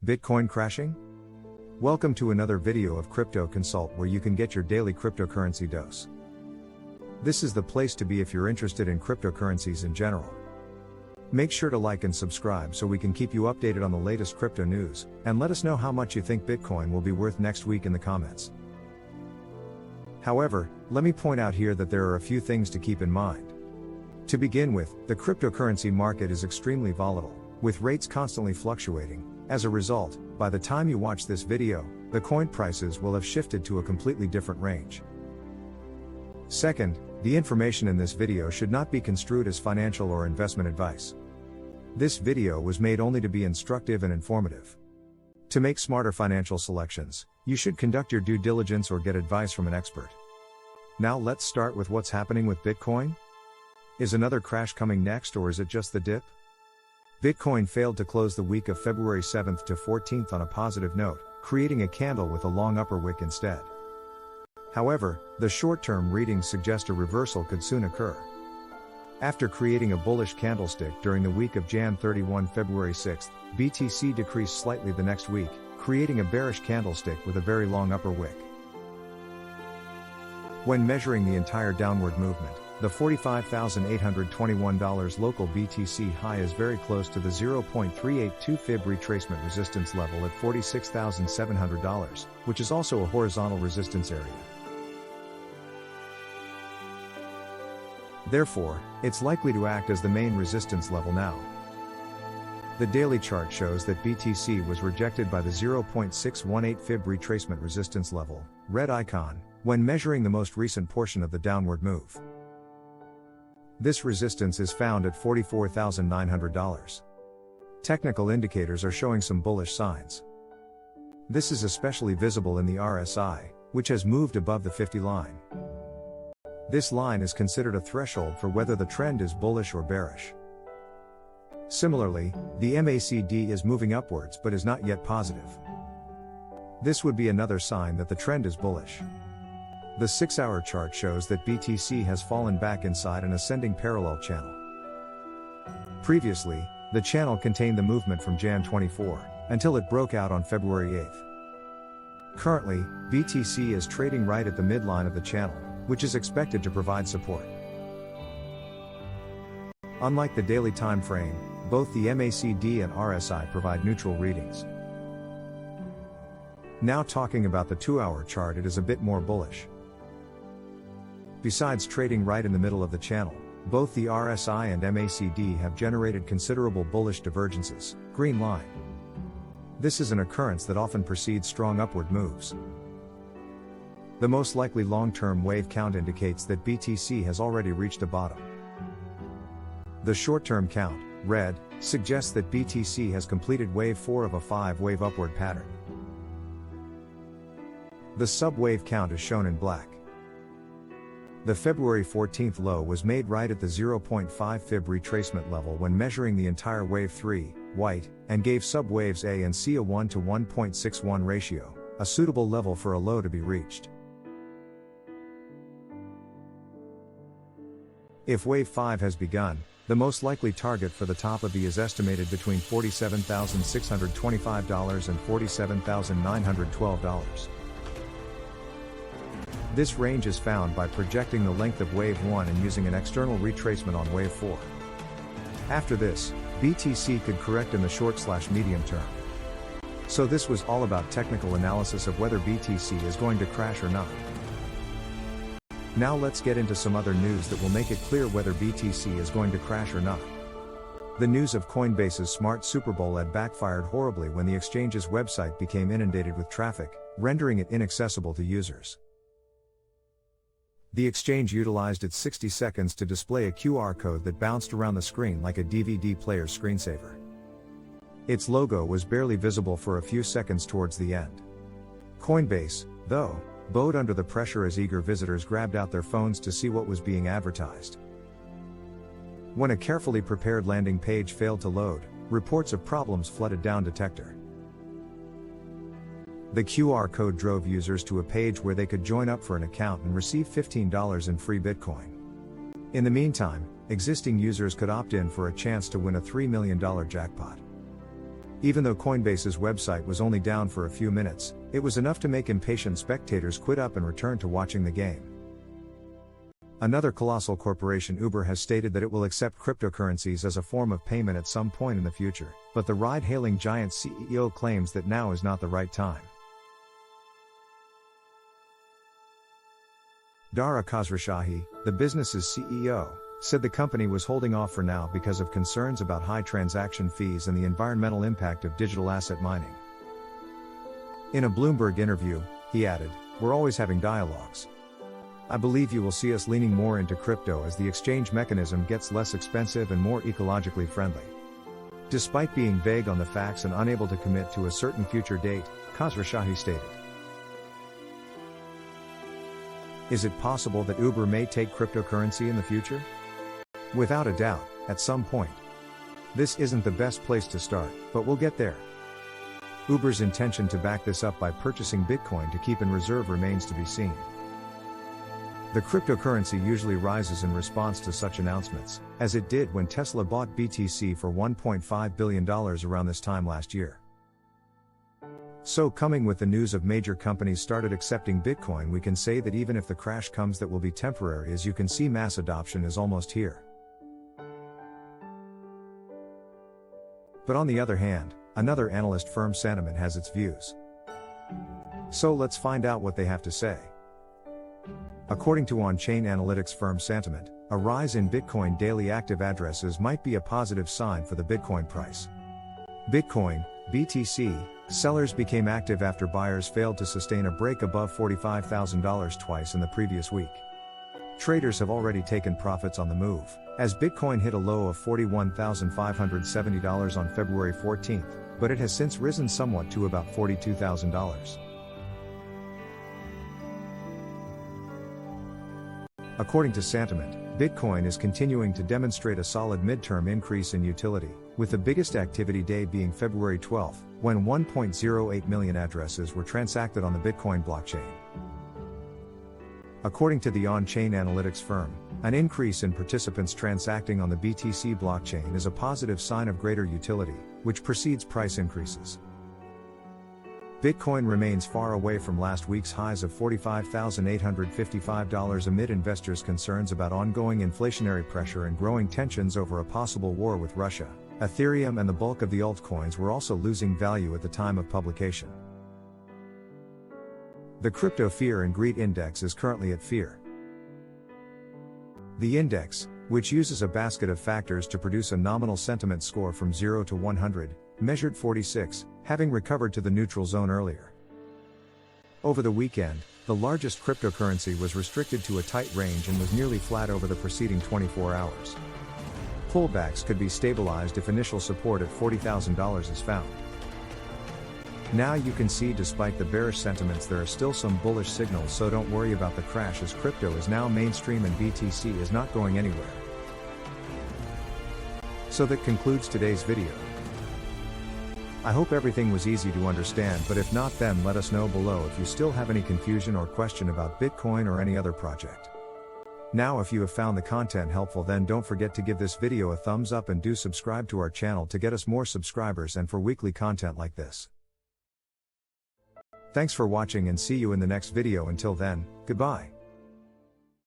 Bitcoin crashing? Welcome to another video of Crypto Consult, where you can get your daily cryptocurrency dose. This is the place to be if you're interested in cryptocurrencies in general. Make sure to like and subscribe so we can keep you updated on the latest crypto news, and let us know how much you think Bitcoin will be worth next week in the comments. However, let me point out here that there are a few things to keep in mind. To begin with, the cryptocurrency market is extremely volatile, with rates constantly fluctuating. As a result, by the time you watch this video, the coin prices will have shifted to a completely different range. Second, the information in this video should not be construed as financial or investment advice. This video was made only to be instructive and informative. To make smarter financial selections, you should conduct your due diligence or get advice from an expert. Now let's start with what's happening with Bitcoin. Is another crash coming next, or is it just the dip? Bitcoin failed to close the week of February 7th to 14th on a positive note, creating a candle with a long upper wick instead. However, the short-term readings suggest a reversal could soon occur. After creating a bullish candlestick during the week of Jan 31 February 6th, BTC decreased slightly the next week, creating a bearish candlestick with a very long upper wick. When measuring the entire downward movement, the $45,821 local BTC high is very close to the 0.382 Fib retracement resistance level at $46,700, which is also a horizontal resistance area. Therefore, it's likely to act as the main resistance level now. The daily chart shows that BTC was rejected by the 0.618 Fib retracement resistance level, red icon, when measuring the most recent portion of the downward move. This resistance is found at $44,900. Technical indicators are showing some bullish signs. This is especially visible in the RSI, which has moved above the 50 line. This line is considered a threshold for whether the trend is bullish or bearish. Similarly, the MACD is moving upwards but is not yet positive. This would be another sign that the trend is bullish. The 6-hour chart shows that BTC has fallen back inside an ascending parallel channel. Previously, the channel contained the movement from Jan 24, until it broke out on February 8. Currently, BTC is trading right at the midline of the channel, which is expected to provide support. Unlike the daily time frame, both the MACD and RSI provide neutral readings. Now talking about the 2-hour chart, it is a bit more bullish. Besides trading right in the middle of the channel, both the RSI and MACD have generated considerable bullish divergences, green line. This is an occurrence that often precedes strong upward moves. The most likely long-term wave count indicates that BTC has already reached a bottom. The short-term count, red, suggests that BTC has completed wave 4 of a 5-wave upward pattern. The sub-wave count is shown in black. The February 14th low was made right at the 0.5 Fib retracement level when measuring the entire wave 3, white, and gave sub-waves A and C a 1 to 1.61 ratio, a suitable level for a low to be reached. If wave 5 has begun, the most likely target for the top of the is estimated between $47,625 and $47,912. This range is found by projecting the length of wave 1 and using an external retracement on wave 4. After this, BTC could correct in the short/medium term. So this was all about technical analysis of whether BTC is going to crash or not. Now let's get into some other news that will make it clear whether BTC is going to crash or not. The news of Coinbase's Smart Super Bowl ad backfired horribly when the exchange's website became inundated with traffic, rendering it inaccessible to users. The exchange utilized its 60 seconds to display a QR code that bounced around the screen like a DVD player's screensaver. Its logo was barely visible for a few seconds towards the end. Coinbase, though, bowed under the pressure as eager visitors grabbed out their phones to see what was being advertised. When a carefully prepared landing page failed to load, reports of problems flooded down Detector. The QR code drove users to a page where they could join up for an account and receive $15 in free Bitcoin. In the meantime, existing users could opt in for a chance to win a $3 million jackpot. Even though Coinbase's website was only down for a few minutes, it was enough to make impatient spectators quit up and return to watching the game. Another colossal corporation, Uber, has stated that it will accept cryptocurrencies as a form of payment at some point in the future, but the ride-hailing giant CEO claims that now is not the right time. Dara Khosrowshahi, the business's CEO, said the company was holding off for now because of concerns about high transaction fees and the environmental impact of digital asset mining. In a Bloomberg interview, he added, "We're always having dialogues. I believe you will see us leaning more into crypto as the exchange mechanism gets less expensive and more ecologically friendly." Despite being vague on the facts and unable to commit to a certain future date, Khosrowshahi stated, "Is it possible that Uber may take cryptocurrency in the future? Without a doubt, at some point. This isn't the best place to start, but we'll get there. Uber's intention to back this up by purchasing Bitcoin to keep in reserve remains to be seen." The cryptocurrency usually rises in response to such announcements, as it did when Tesla bought BTC for $1.5 billion around this time last year. So, coming with the news of major companies started accepting Bitcoin, we can say that even if the crash comes, that will be temporary. As you can see, mass adoption is almost here. But on the other hand, another analyst firm, Sentiment, has its views. So let's find out what they have to say. According to on-chain analytics firm Sentiment, a rise in Bitcoin daily active addresses might be a positive sign for the Bitcoin price. Bitcoin, BTC, sellers became active after buyers failed to sustain a break above $45,000 twice in the previous week. Traders have already taken profits on the move, as Bitcoin hit a low of $41,570 on February 14th, but it has since risen somewhat to about $42,000. According to Sentiment, Bitcoin is continuing to demonstrate a solid midterm increase in utility, with the biggest activity day being February 12, when 1.08 million addresses were transacted on the Bitcoin blockchain. According to the on-chain analytics firm, an increase in participants transacting on the BTC blockchain is a positive sign of greater utility, which precedes price increases. Bitcoin remains far away from last week's highs of $45,855 amid investors' concerns about ongoing inflationary pressure and growing tensions over a possible war with Russia. Ethereum and the bulk of the altcoins were also losing value at the time of publication. The Crypto Fear and Greed Index is currently at fear. The index, which uses a basket of factors to produce a nominal sentiment score from 0 to 100, measured 46, having recovered to the neutral zone earlier. Over the weekend, the largest cryptocurrency was restricted to a tight range and was nearly flat over the preceding 24 hours. Pullbacks could be stabilized if initial support at $40,000 is found. Now you can see, despite the bearish sentiments, there are still some bullish signals, so don't worry about the crash, as crypto is now mainstream and BTC is not going anywhere. So that concludes today's video. I hope everything was easy to understand, but if not, then let us know below if you still have any confusion or question about Bitcoin or any other project. Now, if you have found the content helpful, then don't forget to give this video a thumbs up and do subscribe to our channel to get us more subscribers and for weekly content like this. Thanks for watching and see you in the next video. Until then, goodbye.